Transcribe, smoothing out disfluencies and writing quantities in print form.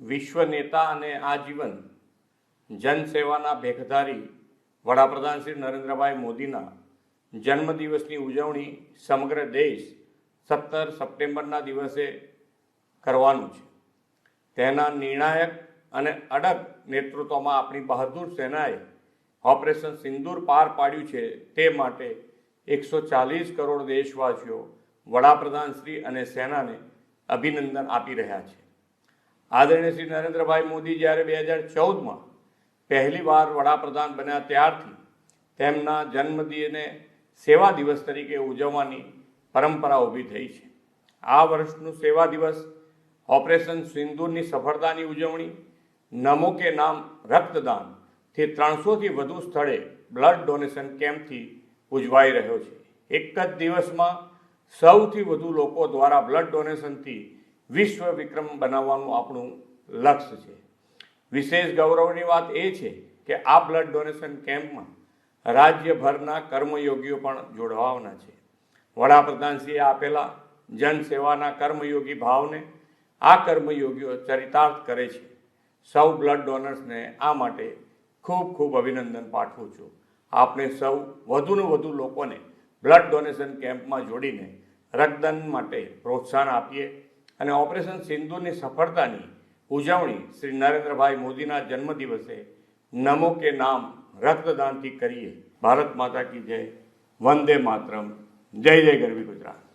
વિશ્વ નેતા અને આજીવન જનસેવાના ભેખધારી વડાપ્રધાન શ્રી નરેન્દ્રભાઈ મોદીના જન્મદિવસની ઉજવણી સમગ્ર દેશ 17 સપ્ટેમ્બરના દિવસે કરવાનું છે. તેના નિર્ણાયક અને અડગ નેતૃત્વમાં આપણી બહાદુર સેનાએ ઓપરેશન સિંદૂર પાર પાડ્યું છે. તે માટે 140 કરોડ દેશવાસીઓ વડાપ્રધાન શ્રી અને સેનાને અભિનંદન આપી રહ્યા છે. આદરણીય શ્રી નરેન્દ્રભાઈ મોદી જ્યારે 2014માં પહેલી વાર વડાપ્રધાન બન્યા ત્યારથી તેમના જન્મદિને સેવા દિવસ તરીકે ઉજવવાની પરંપરા ઊભી થઈ છે. આ વર્ષનું સેવા દિવસ ઓપરેશન સિંદૂરની સફળતાની ઉજવણી, નમો કે નામ રક્તદાનથી 300થી વધુ સ્થળે બ્લડ ડોનેશન કેમ્પથી ઉજવાઈ રહ્યો છે. એક જ દિવસમાં સૌથી વધુ લોકો દ્વારા બ્લડ ડોનેશનથી વિશ્વ વિક્રમ બનાવવાનું આપણું લક્ષ્ય છે. વિશેષ ગૌરવની વાત એ છે કે આ બ્લડ ડોનેશન કેમ્પમાં રાજ્યભરના કર્મયોગીઓ પણ જોડવાના છે. વડાપ્રધાનશ્રીએ આપેલા જનસેવાના કર્મયોગી ભાવને આ કર્મયોગીઓ ચરિતાર્થ કરે છે. સૌ બ્લડ ડોનર્સને આ માટે ખૂબ ખૂબ અભિનંદન પાઠવું છું. આપણે સૌ વધુને વધુ લોકોને બ્લડ ડોનેશન કેમ્પમાં જોડીને રક્તદાન માટે પ્રોત્સાહન આપીએ અને ઓપરેશન સિંદૂરની સફળતાની ઉજવણી શ્રી નરેન્દ્રભાઈ મોદીના જન્મદિવસે નમો કે નામ રક્તદાનથી કરીએ. ભારત માતા કી જય. વંદે માતરમ. જય જય ગરવી ગુજરાત.